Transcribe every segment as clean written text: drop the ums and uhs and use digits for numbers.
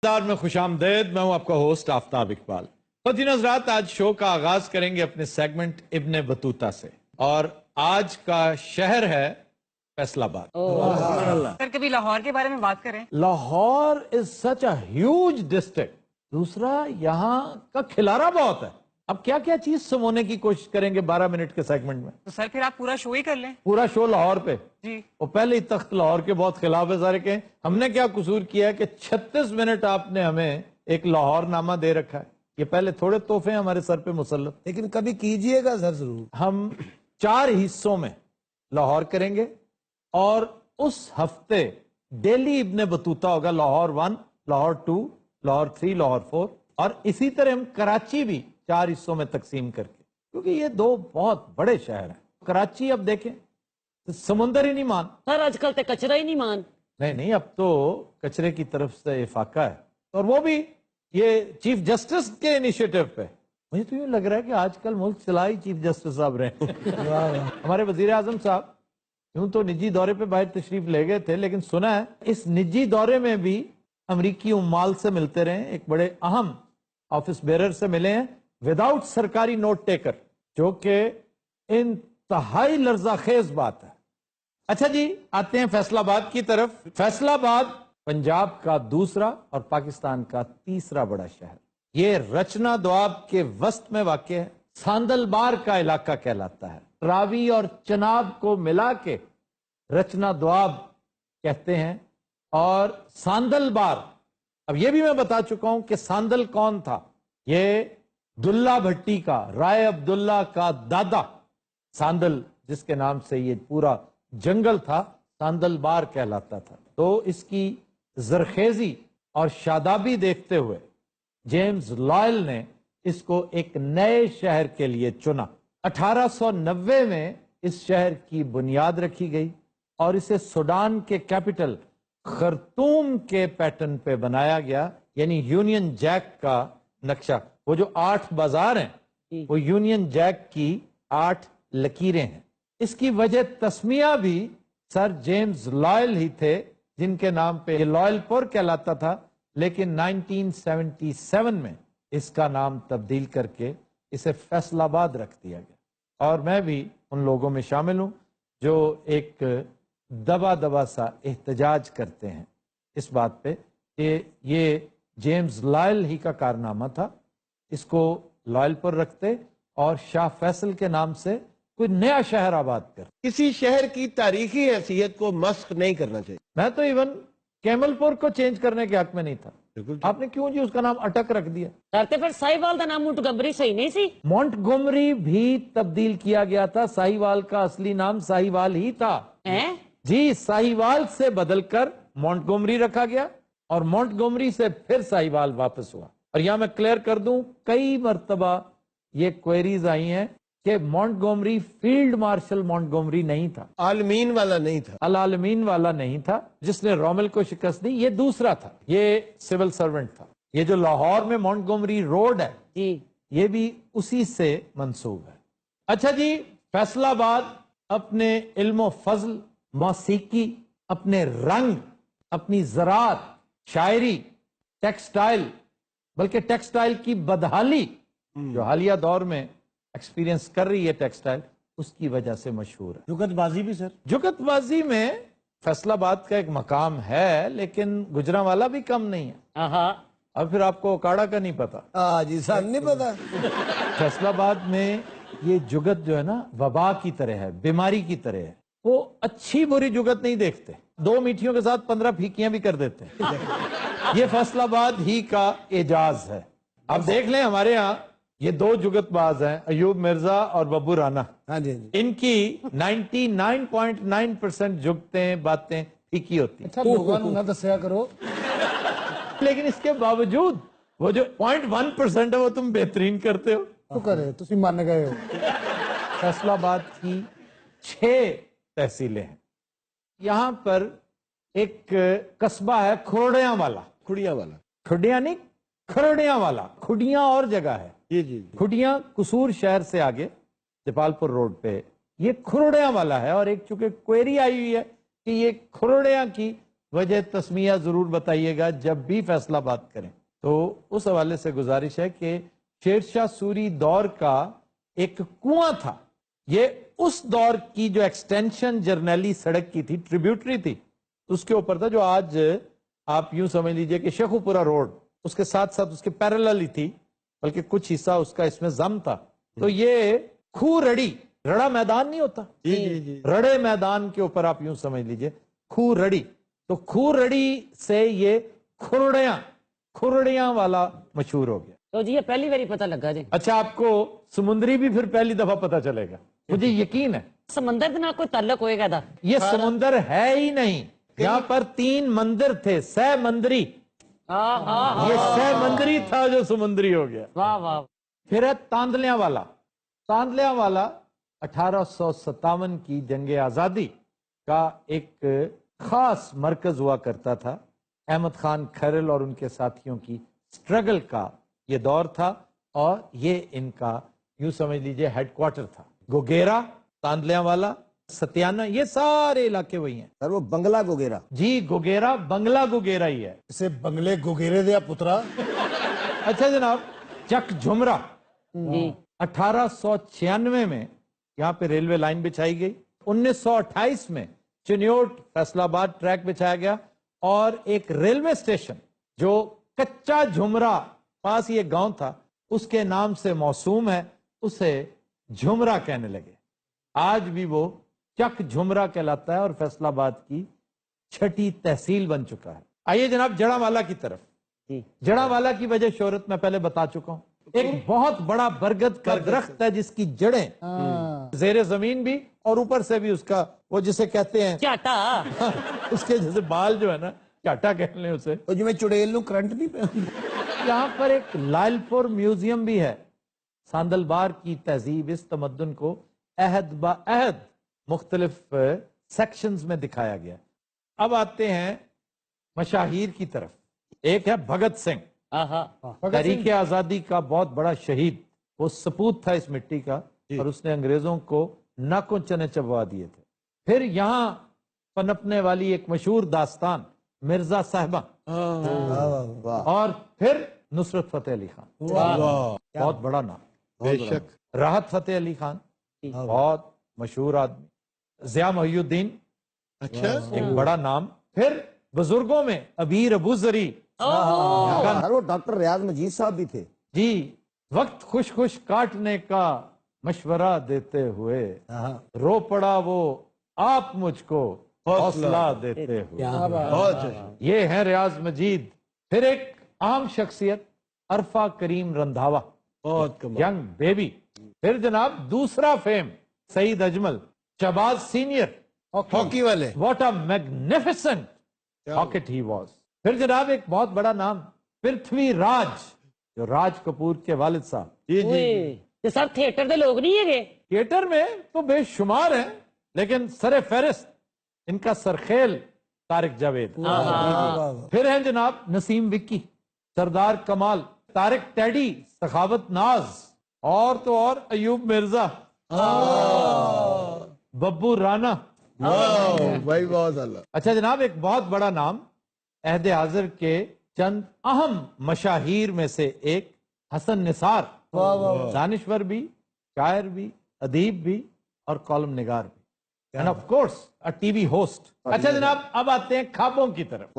دار میں خوش آمدید. میں ہوں آپ کا ہوسٹ آفتاب اقبال. خواتین حضرات، آج شو کا آغاز کریں گے اپنے سیگمنٹ ابن بطوطہ سے، اور آج کا شہر ہے فیصل آباد. سر کبھی لاہور کے بارے میں بات کریں. لاہور از سچ اے ہیوج ڈسٹرکٹ. دوسرا، یہاں کا کھلارا بہت ہے. اب کیا کیا چیز سمونے کی کوشش کریں گے 12 منٹ کے سیگمنٹ میں. تو سر پھر آپ پورا شو ہی کر لیں. پورا شو لاہور پہ. جی وہ پہلے ہی تخت لاہور کے بہت خلاف ہے سارے کے. ہم نے کیا قصور کیا ہے کہ 36 منٹ آپ نے ہمیں ایک لاہور نامہ دے رکھا ہے. یہ پہلے تھوڑے تحفے ہیں ہمارے سر پہ مسلط، لیکن کبھی کیجئے گا سر ضرور. ہم 4 حصوں میں لاہور کریں گے، اور اس ہفتے ڈیلی ابن بطوطہ ہوگا. لاہور 1، لاہور 2، لاہور 3، لاہور 4، اور اسی طرح ہم کراچی بھی 4 حصوں میں تقسیم کر کے، کیونکہ یہ 2 بہت بڑے شہر ہیں. کراچی اب دیکھیں سمندر ہی نہیں مان. سر آج کل تے کچرا ہی نہیں مان. نہیں، اب تو کچرے کی طرف سے افاقہ ہے، اور وہ بھی یہ چیف جسٹس کے انیشیٹو پہ. مجھے تو یہ لگ رہا ہے کہ آج کل ملک چلائی چیف جسٹس صاحب رہے. ہمارے وزیر اعظم صاحب یوں تو نجی دورے پہ باہر تشریف لے گئے تھے، لیکن سنا ہے اس نجی دورے میں بھی امریکی عمال سے ملتے رہے. ایک بڑے اہم آفس بیرر سے ملے ہیں وداؤٹ سرکاری نوٹ ٹیکر، جو کہ انتہائی لرزہ خیز بات ہے. اچھا جی، آتے ہیں فیصل آباد کی طرف. فیصل آباد پنجاب کا دوسرا اور پاکستان کا تیسرا بڑا شہر. یہ رچنا دواب کے وسط میں واقع ہے. ساندل بار کا علاقہ کہلاتا ہے. راوی اور چناب کو ملا کے رچنا دواب کہتے ہیں. اور ساندل بار، اب یہ بھی میں بتا چکا ہوں کہ ساندل کون تھا. یہ دلہ بھٹی کا، رائے عبداللہ کا دادا ساندل، جس کے نام سے یہ پورا جنگل تھا، ساندل بار کہلاتا تھا. تو اس کی زرخیزی اور شادابی دیکھتے ہوئے جیمز لائل نے اس کو ایک نئے شہر کے لیے چنا. 1890 میں اس شہر کی بنیاد رکھی گئی، اور اسے سوڈان کے کیپٹل خرطوم کے پیٹرن پہ بنایا گیا، یعنی یونین جیک کا نقشہ. وہ جو 8 بازار ہیں وہ یونین جیک کی 8 لکیریں ہیں. اس کی وجہ تسمیہ بھی سر جیمز لائل ہی تھے، جن کے نام پہ یہ لائل پور کہلاتا تھا، لیکن 1977 میں اس کا نام تبدیل کر کے اسے فیصل آباد رکھ دیا گیا. اور میں بھی ان لوگوں میں شامل ہوں جو ایک دبا دبا سا احتجاج کرتے ہیں اس بات پہ کہ یہ جیمز لائل ہی کا کارنامہ تھا. اس کو لائل پر رکھتے اور شاہ فیصل کے نام سے کوئی نیا شہر آباد کر. کسی شہر کی تاریخی حیثیت کو مسخ نہیں کرنا چاہیے. میں تو ایون کیمل پور کو چینج کرنے کے حق میں نہیں تھا. آپ نے کیوں جی اس کا نام اٹک رکھ دیا؟ کرتے پھر ساہیوال دا نام مونٹگمری صحیح نہیں سی. مونٹگومری بھی تبدیل کیا گیا تھا. ساہیوال کا اصلی نام ساہیوال ہی تھا. جی، ساہیوال سے بدل کر مونٹگومری رکھا گیا، اور مونٹگومری سے پھر ساہیوال واپس ہوا. اور یہاں میں کلیئر کر دوں، کئی مرتبہ یہ کوئریز آئی ہیں کہ مونٹگومری فیلڈ مارشل مونٹگومری نہیں تھا، عالمین والا نہیں تھا، العالمین والا نہیں تھا جس نے رومل کو شکست دی. یہ دوسرا تھا، یہ سول سرونٹ تھا. یہ جو لاہور میں مونٹگومری روڈ ہے جی یہ بھی اسی سے منسوب ہے. اچھا جی، فیصل آباد اپنے علم و فضل، موسیقی، اپنے رنگ، اپنی زراعت، شاعری، ٹیکسٹائل، بلکہ ٹیکسٹائل کی بدحالی جو حالیہ دور میں ایکسپیرینس کر رہی ہے ٹیکسٹائل، اس کی وجہ سے مشہور ہے. جگت بازی بھی سر، جگت بازی میں فیصل آباد کا ایک مقام ہے، لیکن گجرانوالا بھی کم نہیں ہے. اب پھر آپ کو اوکاڑا کا نہیں پتا. جی سر نہیں پتا. فیصل آباد میں یہ جگت جو ہے نا وبا کی طرح ہے، بیماری کی طرح ہے. وہ اچھی بری جگت نہیں دیکھتے، 2 میٹھیوں کے ساتھ 15 پھیکیاں بھی کر دیتے ہیں. یہ فیصل آباد ہی کا اعجاز ہے. اب دیکھ لیں ہمارے ہاں یہ 2 جگت باز ہیں، ایوب مرزا اور ببو رانا. ان کی 99.9% جگتیں باتیں پھیکی ہوتی ہیں. لوگوں نہ دسیا کرو. لیکن اس کے باوجود وہ جو 0.1% ہے وہ تم بہترین کرتے ہو. تو کرے تسی مان گئے ہو. فیصل آباد کی 6 تحصیلیں ہیں. یہاں پر ایک قصبہ ہے کھوڑیاں والا. کھڑیا والا، کھڈیاں نہیں، کھرڑیاں والا. کھڈیاں اور جگہ ہے. جی کھڈیاں قصور شہر سے آگے جپال پور روڈ پہ. یہ کھرڑیاں والا ہے. اور ایک چونکہ کوئری آئی ہوئی ہے کہ یہ کھرڑیاں کی وجہ تسمیہ ضرور بتائیے گا جب بھی فیصلہ بات کریں. تو اس حوالے سے گزارش ہے کہ شیر شاہ سوری دور کا ایک کنواں تھا. یہ اس دور کی جو ایکسٹینشن جرنیلی سڑک کی تھی، ٹریبیوٹری تھی، اس کے اوپر تھا، جو آج آپ یوں سمجھ لیجئے کہ شیخو پورا روڈ اس کے ساتھ ساتھ اس کے پیرلل ہی تھی، بلکہ کچھ حصہ اس کا اس میں ضم تھا. تو یہ کھو رڑی، رڑا میدان نہیں ہوتا، رڑے میدان کے اوپر آپ یوں سمجھ لیجئے کھو رڑی. تو کھو رڑی سے یہ کھرڑیاں والا مشہور ہو گیا. تو جی یہ پہلی باری پتہ لگا جی. اچھا، آپ کو سمندری بھی پھر پہلی دفعہ پتا چلے گا، مجھے یقین ہے. سمندر کے نہ کوئی تعلق ہوئے گا تھا. یہ سمندر ہے ہی نہیں، یہاں پر 3 مندر تھے، سہ مندری. یہ سہ مندری تھا جو سمندری ہو گیا. واہ واہ. پھر ہے تاندلیاں والا. تاندلیاں والا 1857 کی جنگ آزادی کا ایک خاص مرکز ہوا کرتا تھا. احمد خان کھرل اور ان کے ساتھیوں کی سٹرگل کا یہ دور تھا، اور یہ ان کا یوں سمجھ لیجئے ہیڈ کوارٹر تھا. گوگیرا، تاندلیاں والا، ستیانہ، یہ سارے علاقے وہی ہیں. سر وہ بنگلہ گوگیرا. جی گوگیرا، بنگلہ گوگیرا ہی ہے. اسے بنگلے گوگیرے دیا پترا. اچھا جناب، چک جھمرا جی 1896 میں یہاں پہ ریلوے لائن بچھائی گئی. 1928 میں چنیوٹ فیصل آباد ٹریک بچھایا گیا، اور ایک ریلوے اسٹیشن جو کچا جھمرا پاس یہ گاؤں تھا اس کے نام سے موسوم ہے، اسے جھمرا کہنے لگے. آج بھی وہ چک جھمرا کہلاتا ہے اور فیصل آباد کی 6ٹھی تحصیل بن چکا ہے. آئیے جناب جڑا والا کی طرف. جڑا والا کی وجہ شہرت میں پہلے بتا چکا ہوں. ایک بہت بڑا برگد کا درخت ہے جس کی جڑیں زیر زمین بھی اور اوپر سے بھی اس کا وہ جسے کہتے ہیں چاٹا. اس کے جیسے بال جو ہے نا، چاٹا کہہ لیں اسے. وہ جو میں چڑیل نو کرنٹ نہیں پہ. یہاں پر ایک لائل پور میوزیم بھی ہے. ساندل بار کی تہذیب، اس تمدن کو عہد با عہد مختلف سیکشنز میں دکھایا گیا. اب آتے ہیں مشاہیر کی طرف. ایک ہے بھگت سنگھ، تحریک آزادی کا بہت بڑا شہید. وہ سپوت تھا اس مٹی کا، اور اس نے انگریزوں کو ناکوں چنے چبوا دیے تھے. پھر یہاں پنپنے والی ایک مشہور داستان مرزا صاحبہ، اور پھر نصرت فتح علی خان، بہت بڑا نام. بے شک. راحت فتح علی خان، بہت مشہور آدمی. ضیاء محی الدین، اچھا، ایک بڑا نام. پھر بزرگوں میں ابیر ابوذری، سر وہ ڈاکٹر ریاض مجید صاحب بھی تھے. جی وقت خوش خوش کاٹنے کا مشورہ دیتے ہوئے رو پڑا وہ آپ مجھ کو حوصلہ دیتے ہوئے. بہت اچھا. یہ ہے ریاض مجید. پھر ایک عام شخصیت عرفہ کریم رندھاوا، بہت کمال. Young baby. پھر جناب دوسرا fame Saeed Ajmal, Shahbaz senior, hockey والے. What a magnificent hockeyite he was. پھر جناب ایک بہت بڑا نام پرتھوی راج، جو راج کپور کے والد صاحب. جی جی. یہ سب تھیٹر دے لوگ نہیں ہے گے. تھیٹر میں تو بے شمار ہیں، لیکن سر فہرست ان کا سرخیل طارق جاوید. پھر ہیں جناب نسیم وکی، سردار کمال، طارق ٹیڈی، سخاوت ناز، اور تو اور ایوب مرزا، ببو رانا. بھائی بہت اللہ. اچھا جناب، ایک بہت بڑا نام عہد حاضر کے چند اہم مشاہیر میں سے ایک حسن نثار، دانشور بھی، شاعر بھی، ادیب بھی، اور کالم نگار بھی، and of course A T V host. اچھا جناب، اب آتے ہیں خوابوں کی طرف.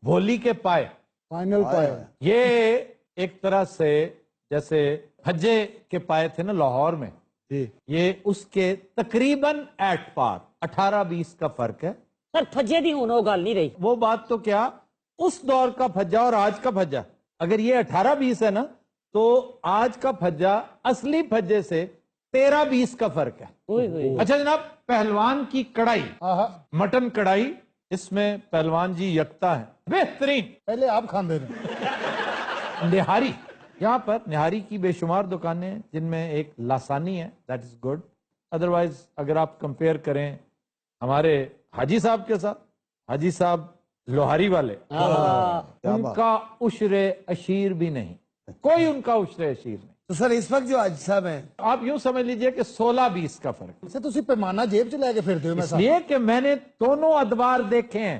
بھولی کے پائے، فائنل پائے. یہ ایک طرح سے جیسے حجے کے پائے تھے نا لاہور میں، یہ اس کے تقریباً ایٹ پار 18-20 کا فرق ہے. سر پھجے دی ہوں گل نہیں رہی. وہ بات تو کیا، اس دور کا پھجا اور آج کا پھجا، اگر یہ 18-20 ہے نا، تو آج کا پھجا اصلی پھجے سے 13-20 کا فرق ہے. اچھا جناب، پہلوان کی کڑائی، مٹن کڑائی، اس میں پہلوان جی یکتا ہے، بہترین. پہلے آپ کھاندے رہے. نہاری، یہاں پر نہاری کی بے شمار دکانیں ہیں، جن میں ایک لاسانی ہے، دیٹ از گڈ. ادروائز اگر آپ کمپیئر کریں ہمارے حاجی صاحب کے ساتھ، حاجی صاحب لوہاری والے، ان کا عشر اشیر بھی نہیں، کوئی ان کا عشر اشیر نہیں. تو سر اس وقت جو حاجی صاحب ہیں، آپ یوں سمجھ لیجئے کہ 16-20 کا فرق. اسے تسی پیمانہ جیب چ لے کے پھرتے ہو. میں اس لیے کہ میں نے دونوں ادوار دیکھے ہیں.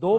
2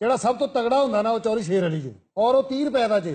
ਜਿਹੜਾ ਸਭ ਤੋਂ ਤਗੜਾ ਹੁੰਦਾ ਨਾ ਉਹ ਚੌਰੀ ਸ਼ੇਰ ਅਲੀ ਜੀ, ਔਰ ਉਹ 30 ਰੁਪਏ ਦਾ ਜੀ।